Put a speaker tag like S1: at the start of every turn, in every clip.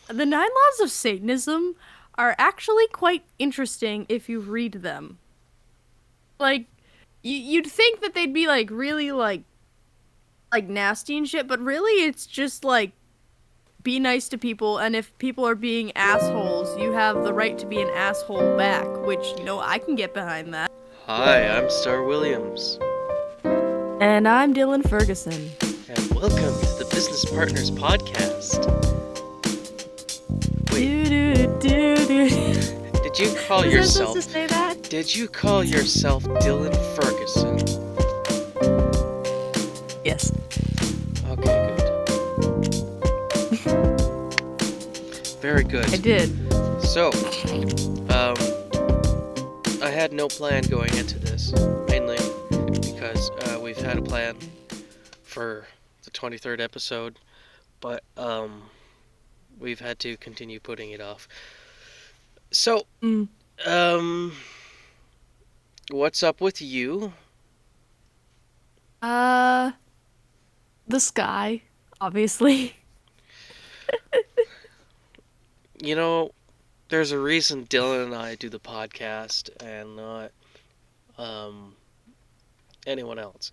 S1: The Nine Laws of Satanism are actually quite interesting if you read them. Like, you'd think that they'd be like really like nasty and shit, but really it's just like be nice to people, and if people are being assholes, you have the right to be an asshole back, which, I can get behind that.
S2: Hi, I'm Star Williams,
S1: And I'm Dylan Ferguson.
S2: and welcome to the Business Partners Podcast. Wait,
S1: Do do do do.
S2: did you call
S1: Was I supposed to
S2: yourself
S1: say that?
S2: did you call yourself Dylan Ferguson?
S1: Yes.
S2: Okay, good. Very good.
S1: I did.
S2: So, um I had no plan going into this, mainly because we've had a plan for the 23rd episode, but we've had to continue putting it off. So,
S1: Mm.
S2: um what's up with you?
S1: Uh, the sky, obviously.
S2: You know, there's a reason Dylan and I do the podcast and not um anyone else.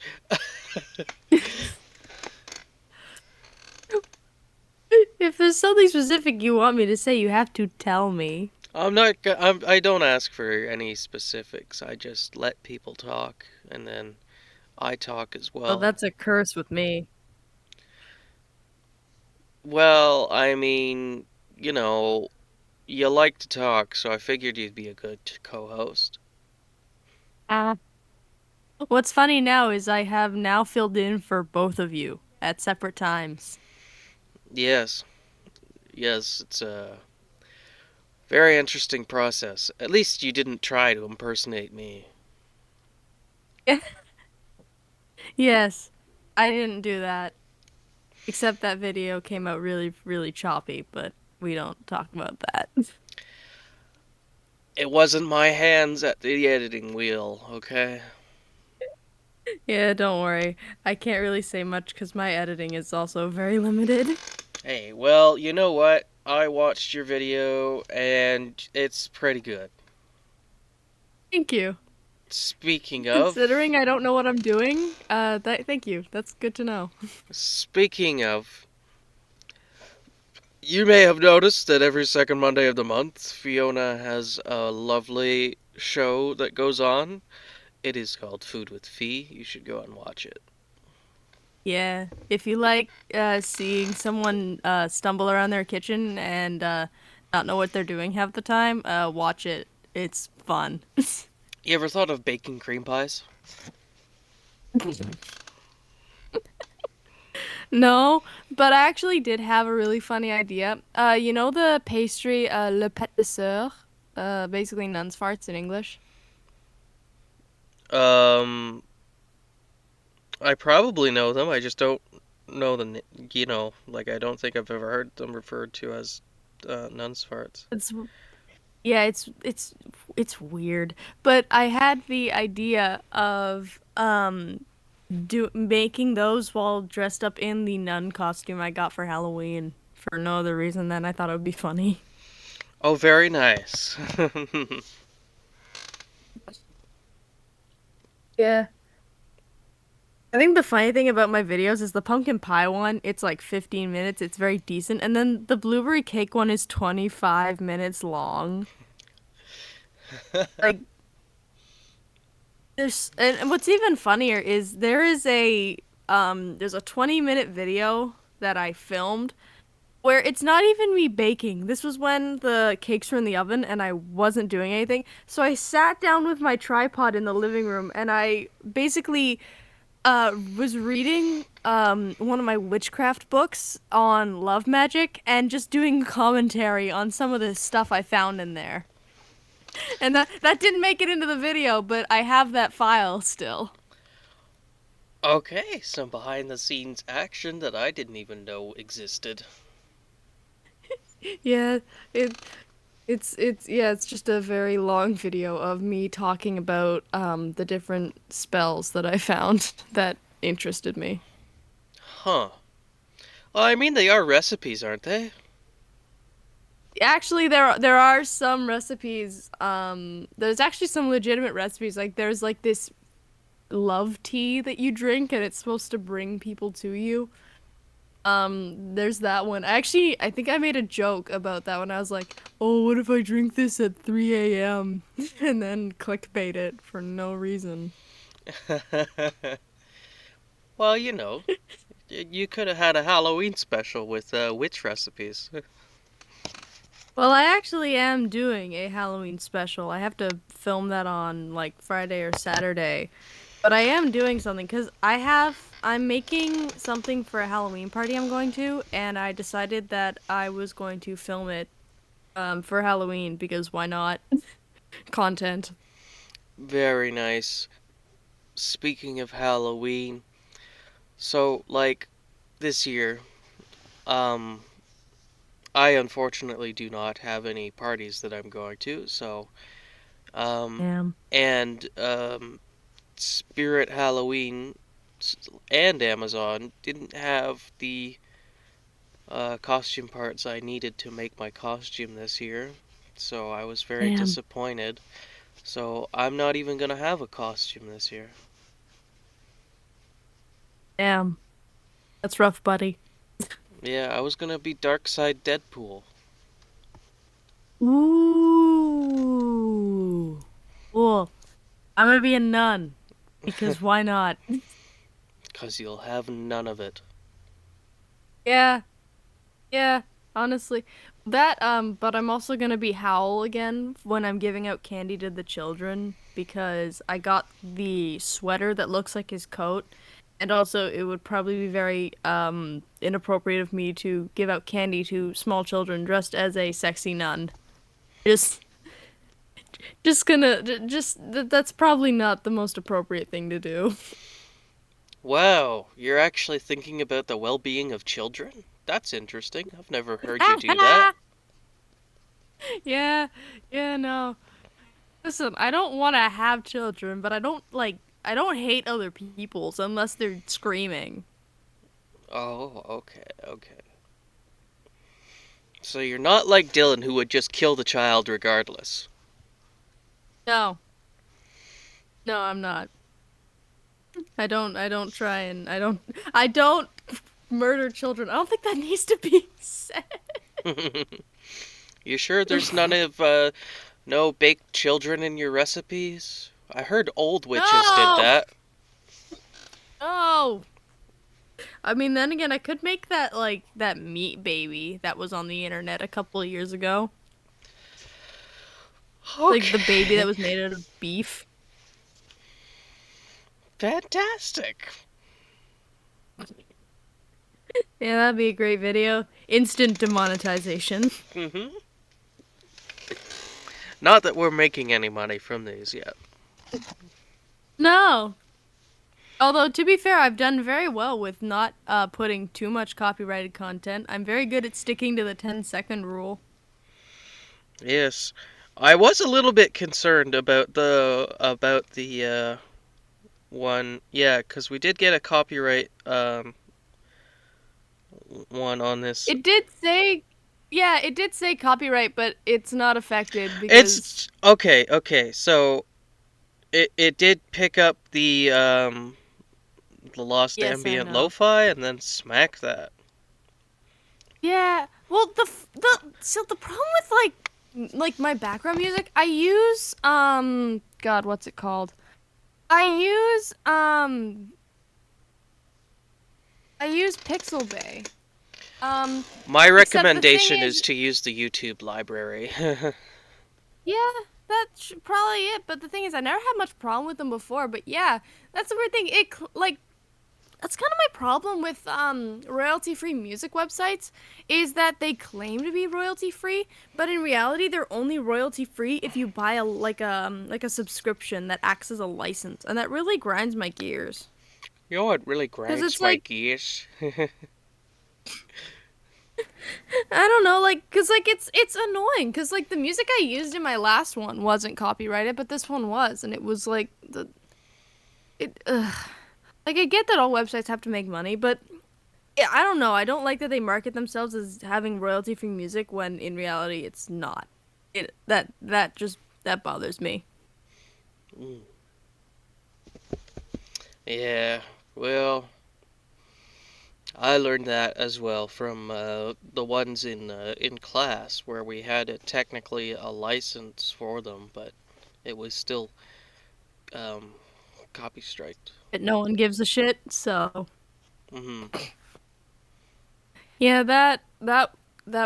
S1: If there's something specific you want me to say, you have to tell me.
S2: I don't ask for any specifics. I just let people talk and then I talk as
S1: Oh,
S2: well.
S1: that's a curse with me.
S2: Well, I mean, you know, you like to talk, so I figured you'd be a good co-host.
S1: Ah. What's funny now is I have now filled in for both of you at separate times.
S2: Yes. Yes, it's a very interesting process. At least you didn't try to impersonate me.
S1: Yes, I didn't do that. Except that video came out really, really choppy, but we don't talk about that.
S2: It wasn't my hands at the editing wheel, okay?
S1: Yeah, don't worry. I can't really say much because my editing is also very limited.
S2: Hey, well, you know what? I watched your video and it's pretty good.
S1: Thank you.
S2: Speaking of,
S1: Considering I don't know what I'm doing, thank you. That's good to know.
S2: speaking of, you may have noticed that every second Monday of the month, Fiona has a lovely show that goes on. It is called Food with Fee. You should go and watch it.
S1: Yeah, if you like seeing someone stumble around their kitchen and not know what they're doing half the time, watch it. It's fun.
S2: You ever thought of baking cream pies?
S1: No, but I actually did have a really funny idea. You know the pastry le pâtisseur, basically nun's farts in English.
S2: Um, I probably know them. I just don't know like I don't think I've ever heard them referred to as nun's farts.
S1: It's Yeah, it's weird. But I had the idea of do making those while dressed up in the nun costume I got for Halloween for no other reason than I thought it would be funny.
S2: Oh, very nice.
S1: Yeah. I think the funny thing about my videos is the pumpkin pie one, it's like 15 minutes, it's very decent, and then the blueberry cake one is 25 minutes long. Like and what's even funnier is there's a 20-minute video that I filmed where it's not even me baking. This was when the cakes were in the oven and I wasn't doing anything. So I sat down with my tripod in the living room and I basically was reading one of my witchcraft books on love magic and just doing commentary on some of the stuff I found in there. And that didn't make it into the video, but I have that file still.
S2: Okay, some behind the scenes action that I didn't even know existed.
S1: Yeah, it it's just a very long video of me talking about the different spells that I found that interested me.
S2: Huh. Well, I mean, they are recipes, aren't they?
S1: Actually, there are some recipes. There's actually some legitimate recipes. Like there's like this love tea that you drink, and it's supposed to bring people to you. There's that one. Actually, I think I made a joke about that one. I was like, "Oh, what if I drink this at 3 a.m. and then clickbait it for no reason?"
S2: Well, you could have had a Halloween special with witch recipes.
S1: Well, I actually am doing a Halloween special. I have to film that on like Friday or Saturday. But I am doing something because I'm making something for a Halloween party I'm going to, and I decided that I was going to film it for Halloween because why not? Content.
S2: Very nice. Speaking of Halloween, so like this year, um, I unfortunately do not have any parties that I'm going to, so um,
S1: Damn.
S2: and Spirit Halloween and Amazon didn't have the costume parts I needed to make my costume this year, so I was very
S1: Damn.
S2: disappointed. So I'm not even gonna have a costume this year.
S1: Damn. That's rough, buddy.
S2: Yeah, I was gonna be Darkside Deadpool,
S1: Ooh. Cool. I'm gonna be a nun because why not?
S2: 'cause you'll have none of it.
S1: Yeah. Yeah, honestly. But I'm also gonna be Howl again when I'm giving out candy to the children because I got the sweater that looks like his coat, and also it would probably be very inappropriate of me to give out candy to small children dressed as a sexy nun. Just just gonna that's probably not the most appropriate thing to do.
S2: Wow, you're actually thinking about the well-being of children? That's interesting. I've never heard you do that.
S1: Yeah, yeah, no. Listen, I don't want to have children, but I don't hate other people's unless they're screaming.
S2: Oh, okay, okay. So you're not like Dylan who would just kill the child regardless.
S1: No. No, I'm not. I don't try and I don't murder children. I don't think that needs to be said.
S2: You sure there's none of no baked children in your recipes? I heard old witches did
S1: No.
S2: that.
S1: No. I mean, then again, I could make that like that meat baby that was on the internet a couple of years ago. Like the baby that
S2: Okay.
S1: was made out of beef.
S2: Fantastic.
S1: Yeah, that'd be a great video. Instant demonetization.
S2: hmm Not that we're making any money from these yet.
S1: No. Although, to be fair, I've done very well with not putting too much copyrighted content. I'm very good at sticking to the 10-second rule.
S2: Yes. I was a little bit concerned about the one, yeah, because we did get a copyright one on this.
S1: It did say, yeah, it did say copyright, but it's not affected because,
S2: It's okay, okay. So it did pick up the lost
S1: yes, I
S2: ambient
S1: know.
S2: lo-fi and then smack that.
S1: Yeah, well, so the problem with like my background music, God, what's it called? I use, I use Pixelbay. Um,
S2: My
S1: except the thing
S2: recommendation is
S1: is,
S2: to use the YouTube library.
S1: yeah, that's probably it. But the thing is, I never had much problem with them before. But yeah, that's the weird thing. Like that's kind of my problem with royalty-free music websites is that they claim to be royalty-free, but in reality, they're only royalty-free if you buy like a subscription that acts as a license, and that really grinds my gears.
S2: You know what really
S1: Because
S2: grinds
S1: it's
S2: my
S1: like
S2: gears?
S1: I don't know, like, cause like it's annoying, cause like the music I used in my last one wasn't copyrighted, but this one was, and it was like it. Like I get that all websites have to make money, but Yeah, I don't know. I don't like that they market themselves as having royalty-free music when in reality it's not. That bothers me.
S2: Mm. Yeah, well, I learned that as well from the ones in class where we had technically a license for them, but it was still um, copy striked.
S1: But no one gives a shit, so
S2: Hmm.
S1: yeah, that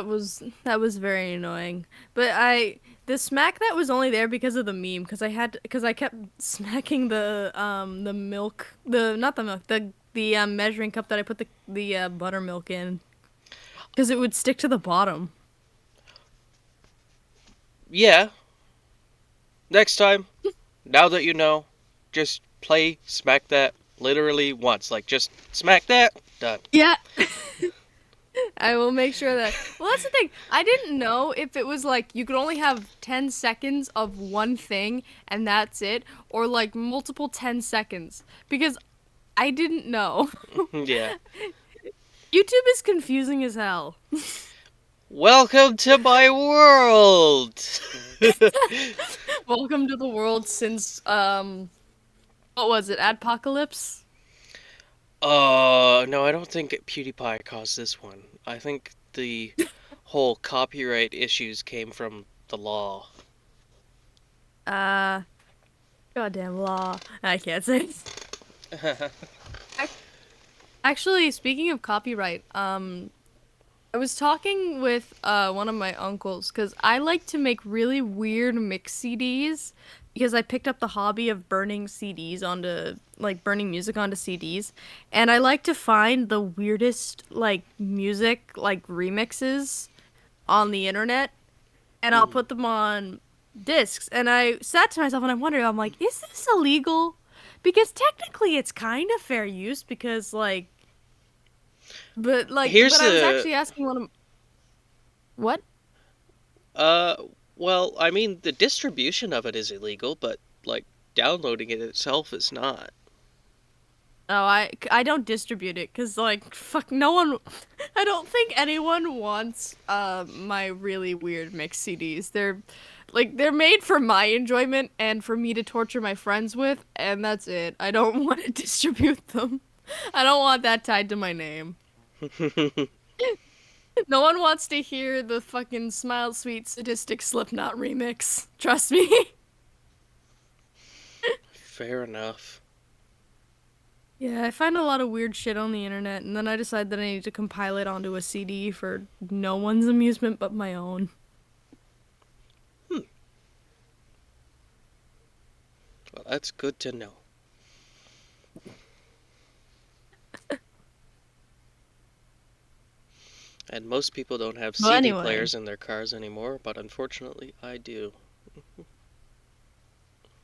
S1: was very annoying. But the smack that was only there because of the meme because I kept smacking the milk the not the milk the measuring cup that I put the buttermilk in because it would stick to the bottom.
S2: Yeah, next time, now that you know, just play smack that literally once. Like, just smack that, done.
S1: Yeah. I will make sure that. Well, that's the thing. I didn't know if it was like you could only have 10 seconds of one thing and that's it, or like multiple 10 seconds because I didn't know.
S2: Yeah.
S1: YouTube is confusing as hell.
S2: Welcome to my world!
S1: Welcome to the world since what was it? Adpocalypse?
S2: No, I don't think PewDiePie caused this one. I think the whole copyright issues came from the law.
S1: Uh, goddamn law. I can't say. Ac- Actually, speaking of copyright, I was talking with one of my uncles because I like to make really weird mix CDs because I picked up the hobby of burning CDs onto like burning music onto CDs, and I like to find the weirdest like music like remixes on the internet, and I'll
S2: Hmm.
S1: put them on discs. And I sat to myself and I'm wondering, I'm like, is this illegal? Because technically it's kind of fair use because
S2: Here's
S1: but I was
S2: the
S1: actually asking one of what?
S2: uh well, I mean the distribution of it is illegal, but like downloading it itself is not.
S1: Oh, I don't distribute it because like fuck no one I don't think anyone wants my really weird mix CDs. They're made for my enjoyment and for me to torture my friends with, and that's it. I don't want to distribute them. I don't want that tied to my name. No one wants to hear the fucking Smile Sweet Sadistic Slipknot remix. Trust me.
S2: Fair enough.
S1: Yeah, I find a lot of weird shit on the internet, and then I decide that I need to compile it onto a CD for no one's amusement but my own.
S2: Hmm. Well, that's good to know. And most people don't have
S1: But
S2: CD
S1: anyway,
S2: players in their cars anymore, but unfortunately, I do.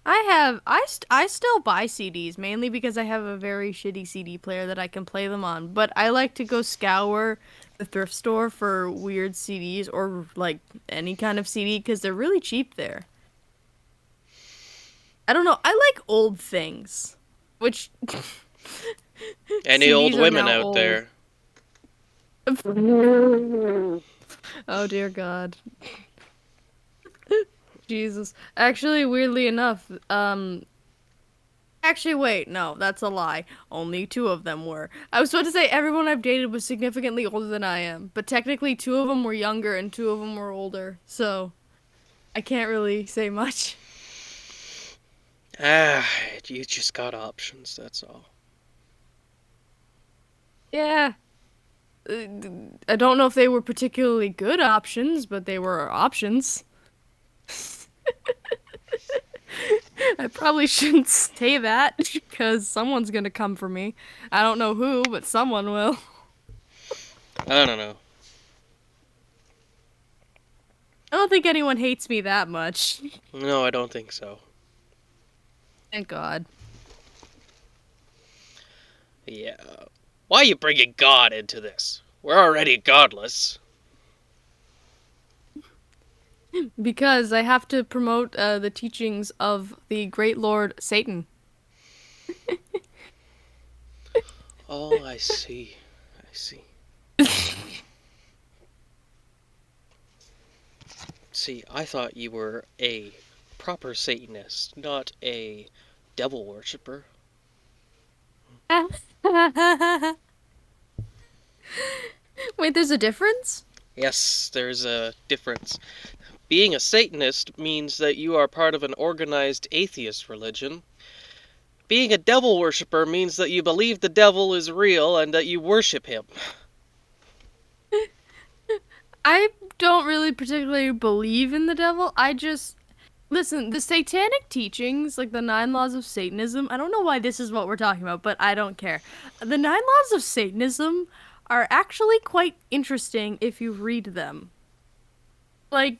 S1: I still buy CDs mainly because I have a very shitty CD player that I can play them on. But I like to go scour the thrift store for weird CDs or like any kind of CD because they're really cheap there. I don't know. I like old things, which
S2: Any old
S1: CDs are
S2: women
S1: now
S2: out
S1: old.
S2: there?
S1: Oh dear God. Jesus. Actually, weirdly enough, actually wait, no, that's a lie. Only two of them were. I was about to say everyone I've dated was significantly older than I am, but technically two of them were younger and two of them were older. So, I can't really say much.
S2: Ah, you just got options, that's all.
S1: Yeah. uh, I don't know if they were particularly good options, but they were options. I probably shouldn't say that because someone's gonna come for me. I don't know who, but someone will.
S2: I don't know.
S1: I don't think anyone hates me that much.
S2: No, I don't think so.
S1: Thank God.
S2: Yeah. Why are you bringing God into this? We're already godless.
S1: Because I have to promote the teachings of the great Lord Satan.
S2: Oh, I see. I see. See, I thought you were a proper Satanist, not a devil worshipper.
S1: Wait, there's a difference?
S2: Yes, there's a difference. Being a Satanist means that you are part of an organized atheist religion. Being a devil worshipper means that you believe the devil is real and that you worship him.
S1: I don't really particularly believe in the devil. I just listen, the satanic teachings, like the nine laws of Satanism, I don't know why this is what we're talking about, but I don't care. The nine laws of Satanism are actually quite interesting if you read them. Like,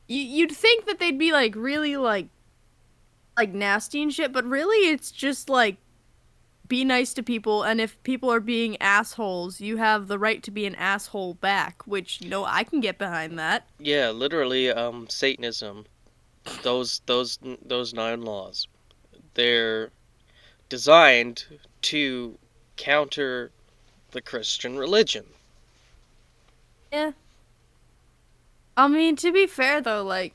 S1: you'd think that they'd be like really like nasty and shit, but really it's just like be nice to people, and if people are being assholes, you have the right to be an asshole back, which, I can get behind that.
S2: Yeah, literally, Satanism. Those nine laws. They're designed to counter the Christian religion.
S1: Yeah. I mean, to be fair though, like,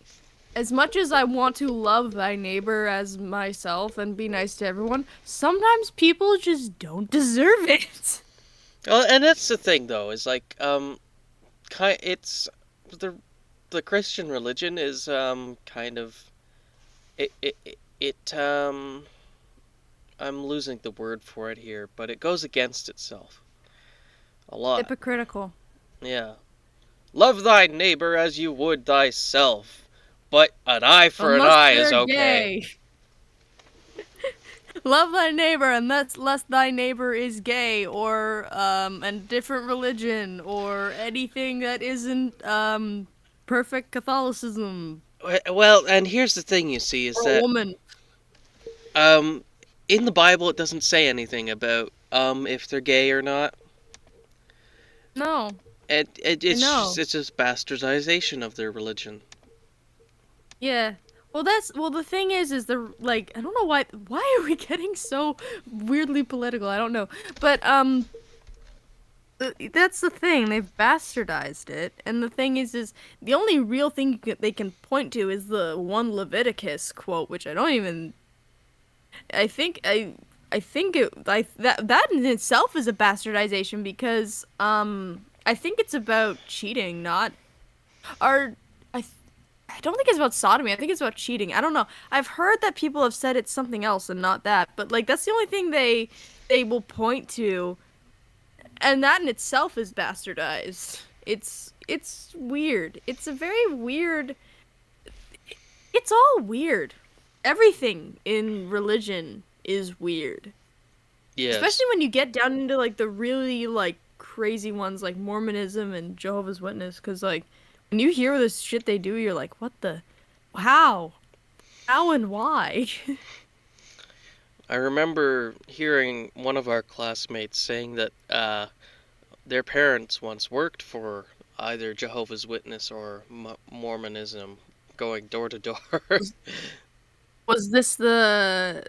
S1: as much as I want to love thy neighbor as myself and be nice to everyone, sometimes people just don't deserve it.
S2: Well, and that's the thing, though, is like, it's the the Christian religion is kind of it. I'm losing the word for it here, but it goes against itself a lot.
S1: Hypocritical.
S2: Yeah. Love thy neighbor as you would thyself, but an eye for an
S1: Unless
S2: eye is
S1: they're
S2: okay.
S1: gay. Love thy neighbor unless lest thy neighbor is gay or a different religion or anything that isn't perfect Catholicism
S2: Well, and here's the thing you see is
S1: or a
S2: that
S1: woman.
S2: um in the Bible it doesn't say anything about if they're gay or not.
S1: No, I know.
S2: It's just bastardization of their religion.
S1: Yeah. Well the thing is the like I don't know why are we getting so weirdly political? I don't know. But that's the thing. They've bastardized it, and the thing is the only real thing they can point to is the one Leviticus quote, which I don't even. I think I think that in itself is a bastardization because I think it's about cheating, not or I. th- I don't think it's about sodomy. I think it's about cheating. I don't know. I've heard that people have said it's something else and not that, but like that's the only thing they will point to, and that in itself is bastardized. It's weird. It's a very weird. It's all weird. Everything in religion is weird.
S2: Yes.
S1: Especially when you get down into like the really like crazy ones like Mormonism and Jehovah's Witness cuz like when you hear this shit they do you're like what the how? How and why?
S2: I remember hearing one of our classmates saying that their parents once worked for either Jehovah's Witness or Mormonism, going door to door.
S1: Was this the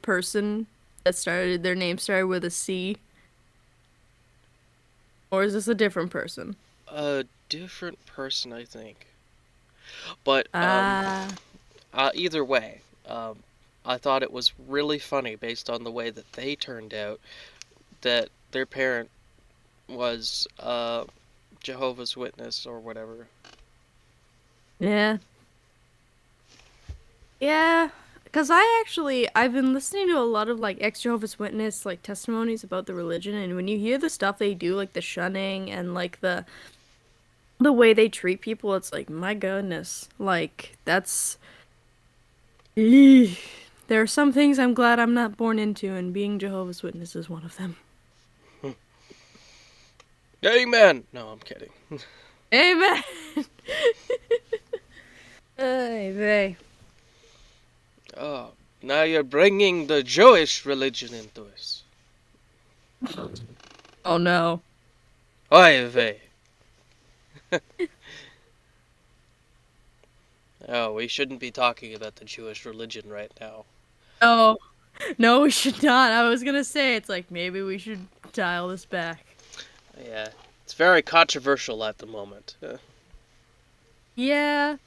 S1: person that started their name started with a C, or is this a different person?
S2: A different person, I think. But
S1: Ah,
S2: either way, I thought it was really funny based on the way that they turned out that their parent was Jehovah's Witness or whatever.
S1: yeah. Yeah, because I've been listening to a lot of like ex-Jehovah's Witness like testimonies about the religion, and when you hear the stuff they do, like the shunning and like the way they treat people, it's like my goodness, like that's Eesh. There are some things I'm glad I'm not born into, and being Jehovah's Witness is one of them.
S2: Amen. No, I'm kidding.
S1: Amen. Ay, vey.
S2: Oh, now you're bringing the Jewish religion into this.
S1: Oh no.
S2: Oy vey. Oh, we shouldn't be talking about the Jewish religion right now.
S1: No. No, we should not. I was gonna say it's like maybe we should dial this back.
S2: Yeah, it's very controversial at the moment.
S1: Yeah.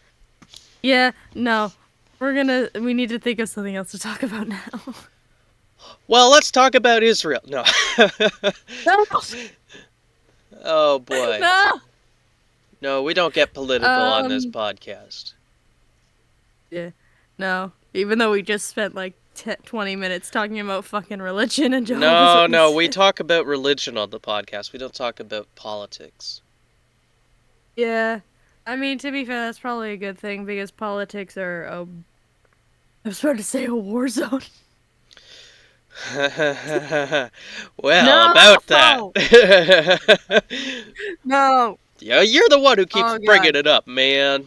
S1: Yeah, no. We need to think of something else to talk about now.
S2: Well, let's talk about Israel. No.
S1: No.
S2: Oh boy.
S1: No.
S2: No, we don't get political on this
S1: Um,
S2: podcast.
S1: yeah. No. Even though we just spent like 20 minutes talking about fucking religion and Jehovah's
S2: No, no, we
S1: Witnesses.
S2: talk about religion on the podcast. We don't talk about politics.
S1: Yeah. I mean, to be fair, that's probably a good thing because politics are I was about to say a war zone.
S2: Well,
S1: No!
S2: about that.
S1: No.
S2: Yeah, you're the one who keeps
S1: Oh
S2: bringing
S1: god.
S2: it up, man.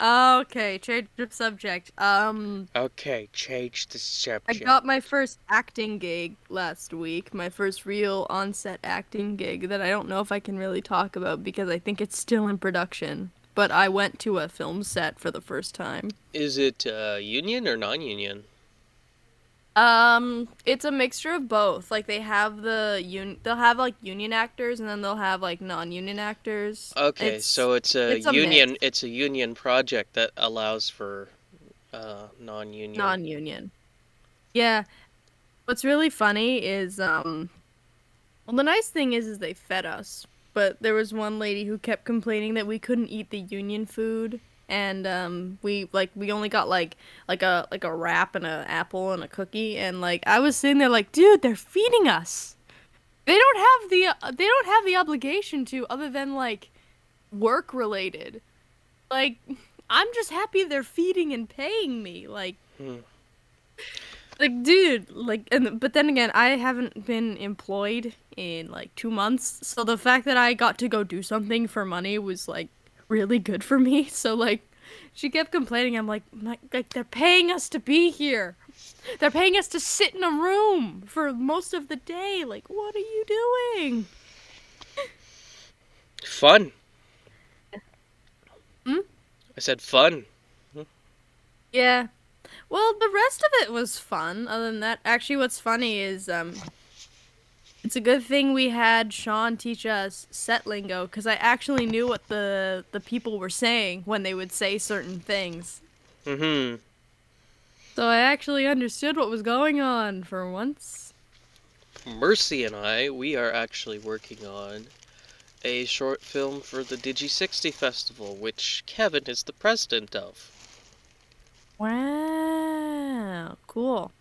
S1: Okay, change of subject.
S2: Okay, change the
S1: I
S2: subject.
S1: got my first acting gig last week, my first real on-set acting gig that I don't know if I can really talk about because I think it's still in production. But I went to a film set for the first time.
S2: Is it union or non-union?
S1: It's a mixture of both. Like they'll have like union actors and then they'll have like non-union actors.
S2: Okay,
S1: It's
S2: so it's a
S1: it's a mix,
S2: union. It's a union project that allows for non-union.
S1: non-union. Yeah. What's really funny is well, the nice thing is they fed us, but there was one lady who kept complaining that we couldn't eat the union food, and we only got like a wrap and an apple and a cookie, and like I was sitting there like, dude, they're feeding us. They don't have the obligation to other than like work related. Like I'm just happy they're feeding and paying me.
S2: Hmm.
S1: Like, dude, like, but then again, I haven't been employed in like 2 months, so the fact that I got to go do something for money was like really good for me. So like, she kept complaining. I'm like they're paying us to be here. They're paying us to sit in a room for most of the day. Like, what are you doing?
S2: Fun.
S1: Hmm?
S2: I said fun.
S1: Yeah. Well, the rest of it was fun. Other than that, actually, what's funny is it's a good thing we had Sean teach us set lingo because I actually knew what the people were saying when they would say certain things.
S2: Mm-hmm.
S1: So I actually understood what was going on for once.
S2: Mercy and we are actually working on a short film for the Digi60 Festival, which Kevin is the president of.
S1: Wow, cool.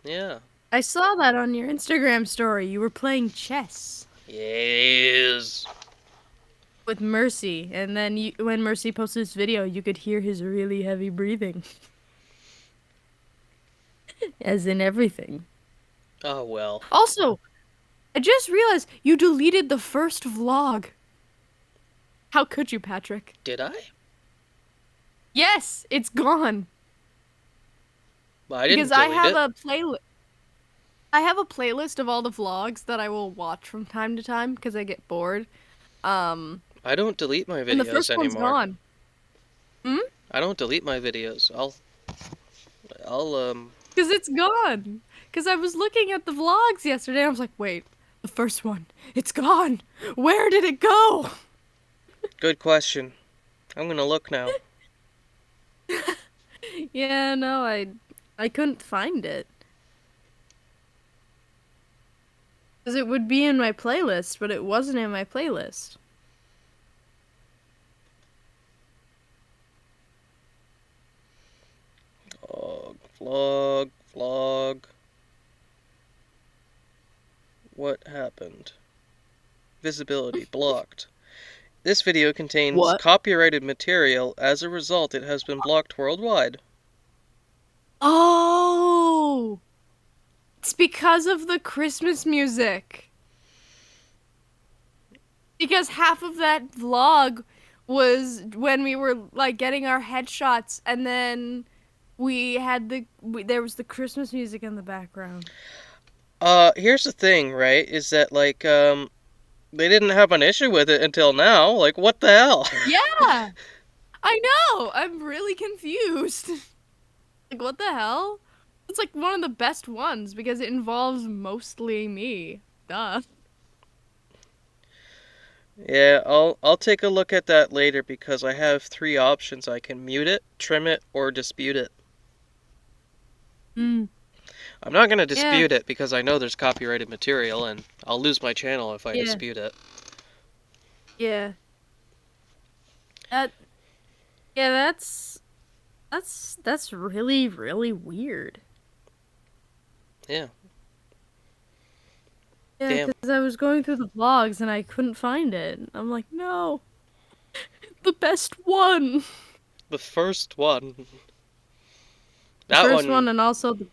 S2: Yeah.
S1: I saw that on your Instagram story. You were playing chess
S2: Yes.
S1: with Mercy, and then when Mercy posted this video, you could hear his really heavy breathing. As in everything.
S2: Oh, well.
S1: Also, I just realized you deleted the first vlog. How could you, Patrick?
S2: Did I?
S1: Yes, it's gone.
S2: Well, I didn't
S1: Because I
S2: delete
S1: have
S2: it.
S1: a playlist. I have a playlist of all the vlogs that I will watch from time to time because I get bored. Um,
S2: I don't delete my
S1: and the
S2: videos
S1: first one's
S2: anymore.
S1: gone. Hmm?
S2: I don't delete my videos. I'll.
S1: Because it's gone. Because I was looking at the vlogs yesterday. I was like, wait, the first one, it's gone. Where did it go?
S2: Good question. I'm gonna look now.
S1: Yeah, no, I couldn't find it. Because it would be in my playlist, but it wasn't in my playlist.
S2: Vlog. What happened? Visibility blocked. This video contains
S1: What?
S2: copyrighted material. As a result, it has been blocked worldwide.
S1: Oh! It's because of the Christmas music. Because half of that vlog was when we were like getting our headshots and then there was the Christmas music in the background.
S2: Here's the thing, right? Is that they didn't have an issue with it until now. Like, what the hell?
S1: Yeah! I know! I'm really confused. Like, what the hell? It's like one of the best ones because it involves mostly me. Duh.
S2: Yeah, I'll take a look at that later because I have three options. I can mute it, trim it, or dispute it.
S1: Mm.
S2: I'm not going to
S1: Yeah,
S2: dispute it because I know there's copyrighted material and I'll lose my channel if I
S1: yeah,
S2: dispute it.
S1: yeah. That yeah, that's really, really weird.
S2: Yeah,
S1: Yeah,
S2: damn.
S1: because I was going through the vlogs and I couldn't find it. I'm like, no, the best one.
S2: The first one.
S1: The
S2: That
S1: first one
S2: one
S1: and also the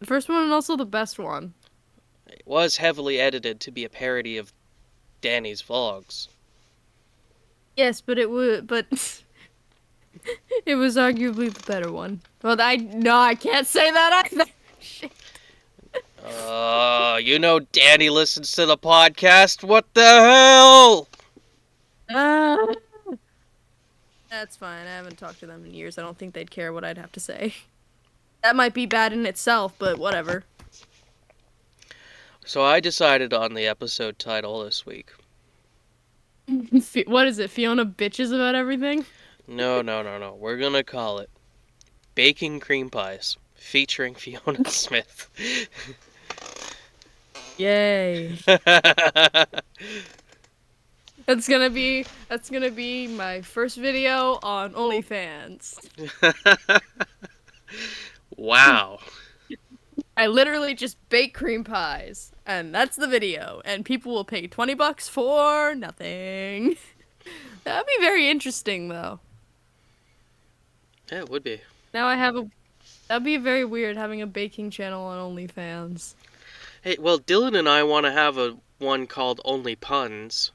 S1: first one and also the best one.
S2: was heavily edited to be a parody of Danny's vlogs.
S1: Yes, but it would, but it was arguably the better one. Well, no, I can't say that either. Shit.
S2: You know Danny listens to the podcast. What the hell?
S1: Uh, that's fine. I haven't talked to them in years. I don't think they'd care what I'd have to say. That might be bad in itself, but whatever.
S2: So I decided on the episode title this week.
S1: What is it? Fiona bitches about everything?
S2: No, no, no, no. We're gonna call it Baking Cream Pies, featuring Fiona Smith.
S1: Yay. That's gonna be my first video on OnlyFans.
S2: Wow.
S1: I literally just bake cream pies, and that's the video, and people will pay $20 for nothing. That'd be very interesting, though.
S2: Yeah, it would be.
S1: Now I have a. That'd be very weird having a baking channel on OnlyFans.
S2: Hey, well, Dylan and I want to have a one called Only Puns.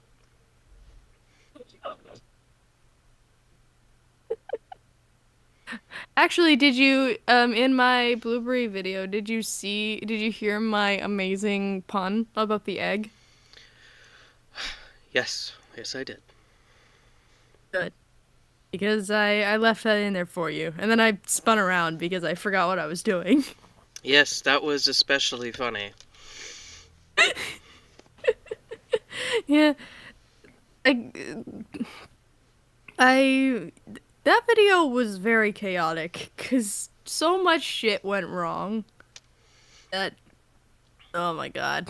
S1: Actually, did you in my blueberry video, did you hear my amazing pun about the egg?
S2: Yes, yes, I did.
S1: Good. Because I left that in there for you. And then I spun around because I forgot what I was doing.
S2: Yes, that was especially funny.
S1: Yeah. I, I that video was very chaotic cuz so much shit went wrong that oh my god.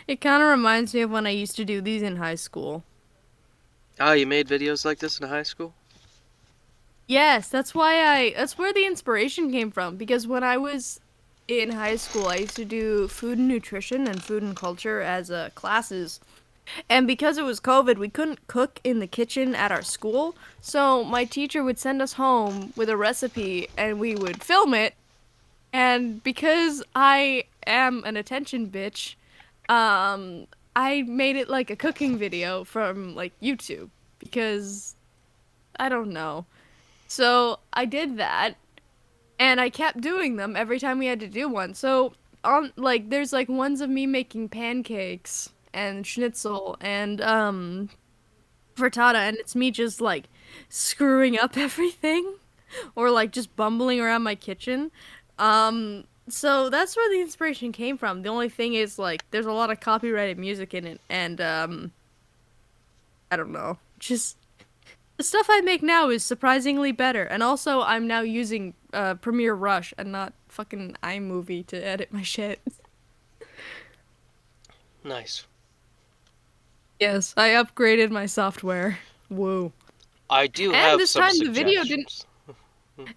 S1: It kind of reminds me of when I used to do these in high school.
S2: Oh, you made videos like this in high school?
S1: Yes, that's where the inspiration came from because when I was in high school, I used to do food and nutrition and food and culture as classes. And because it was COVID, we couldn't cook in the kitchen at our school. So my teacher would send us home with a recipe and we would film it. And because I am an attention bitch, I made it like a cooking video from like YouTube because I don't know. So I did that and I kept doing them every time we had to do one. So on like there's like ones of me making pancakes and schnitzel and frittata and it's me just like screwing up everything or like just bumbling around my kitchen. So that's where the inspiration came from. The only thing is like there's a lot of copyrighted music in it and I don't know. Just the stuff I make now is surprisingly better. And also I'm now using Premiere Rush and not fucking iMovie to edit my shit.
S2: Nice.
S1: Yes, I upgraded my software. Woo.
S2: I do
S1: And
S2: have
S1: this
S2: some
S1: time the video didn't
S2: suggestions.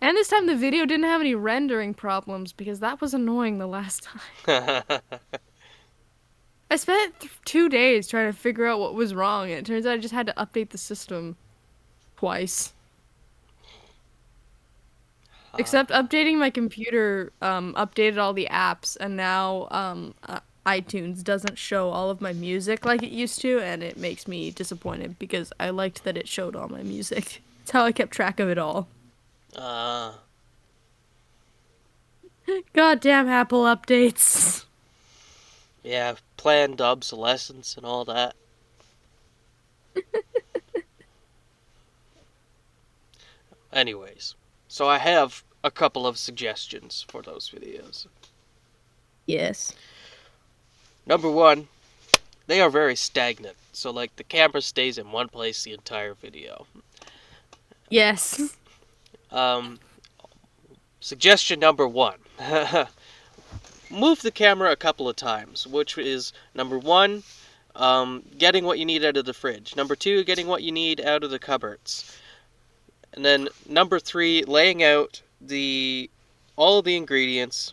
S1: and this time the video didn't have any rendering problems because that was annoying the last time. I spent 2 days trying to figure out what was wrong, and it turns out I just had to update the system twice. Except updating my computer updated all the apps, and now iTunes doesn't show all of my music like it used to, and it makes me disappointed because I liked that it showed all my music. That's how I kept track of it all.
S2: uh,
S1: Goddamn Apple updates.
S2: yeah, planned obsolescence and all that. Anyways, so I have a couple of suggestions for those videos.
S1: Yes.
S2: Number one, they are very stagnant. So, like, the camera stays in one place the entire video.
S1: Yes.
S2: Um, Suggestion number one. Move the camera a couple of times, which is, number one, getting what you need out of the fridge. Number two, getting what you need out of the cupboards. And then number three, laying out all the ingredients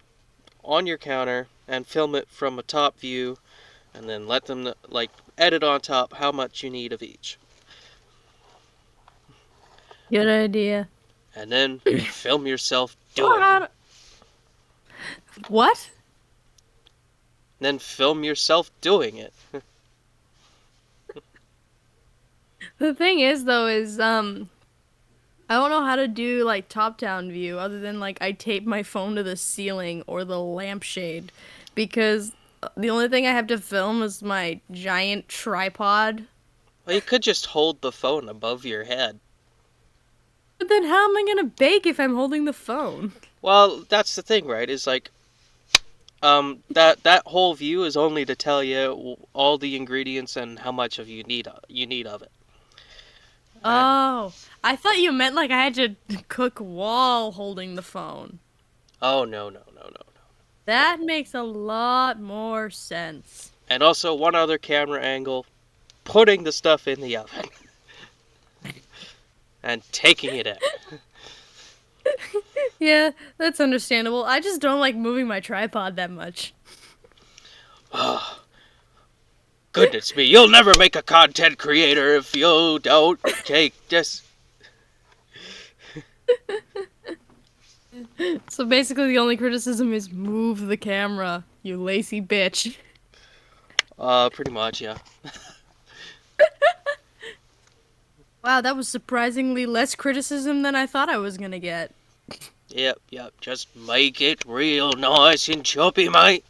S2: on your counter and film it from a top view, and then let them edit on top how much you need of each.
S1: Good idea.
S2: And then film yourself doing it.
S1: What?
S2: Then film yourself doing it.
S1: The thing is, though, is I don't know how to do like top-down view other than like I tape my phone to the ceiling or the lampshade, because the only thing I have to film is my giant tripod.
S2: Well, you could just hold the phone above your head.
S1: But then how am I gonna bake if I'm holding the phone?
S2: Well, that's the thing, right? Is like, that whole view is only to tell you all the ingredients and how much of you need of it.
S1: Oh, I thought you meant like I had to cook while holding the phone.
S2: Oh, no.
S1: That makes a lot more sense.
S2: And also one other camera angle, putting the stuff in the oven. And taking it out.
S1: Yeah, that's understandable. I just don't like moving my tripod that much.
S2: Oh, goodness me, you'll never make a content creator if you don't take this.
S1: So basically the only criticism is move the camera, you lazy bitch.
S2: Pretty much, yeah.
S1: Wow, that was surprisingly less criticism than I thought I was gonna get.
S2: Yep, just make it real nice and choppy, mate.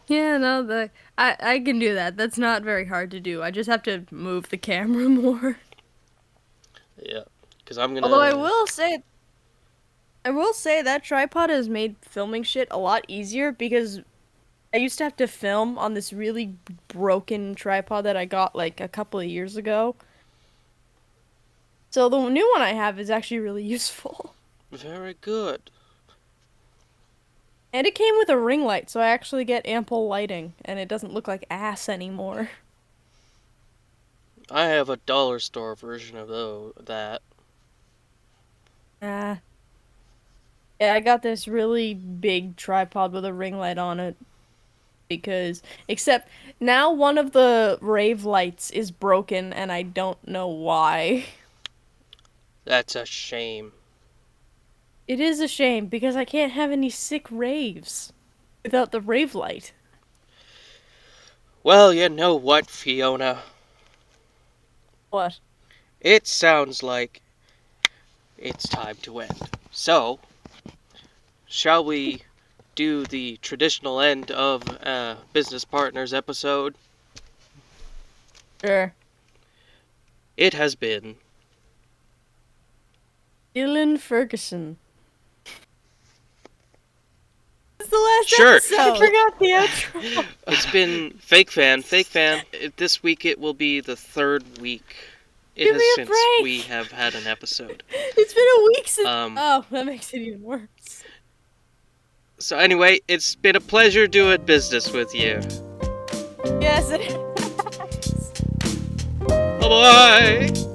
S1: Yeah, no, I can do that. That's not very hard to do. I just have to move the camera more.
S2: Yeah, because I'm gonna...
S1: Although I will say that tripod has made filming shit a lot easier, because I used to have to film on this really broken tripod that I got like a couple of years ago. So the new one I have is actually really useful.
S2: Very good.
S1: And it came with a ring light, so I actually get ample lighting, and it doesn't look like ass anymore.
S2: I have a dollar store version of that.
S1: Yeah, I got this really big tripod with a ring light on it. Except now one of the rave lights is broken, and I don't know why.
S2: That's a shame.
S1: It is a shame, because I can't have any sick raves without the rave light.
S2: Well, you know what, Fiona?
S1: What?
S2: It sounds like it's time to end. So, shall we do the traditional end of Business Partners episode?
S1: Sure.
S2: It has been
S1: Dylan Ferguson. It's the last
S2: Sure.
S1: episode. I forgot the outro.
S2: It's been Fake Fan. This week it will be the third week
S1: Give me a
S2: since
S1: break.
S2: we have had an episode.
S1: It's been a week since.
S2: Um,
S1: Oh, that makes it even worse.
S2: So anyway, it's been a pleasure doing business with you.
S1: Yes, it is.
S2: Bye-bye!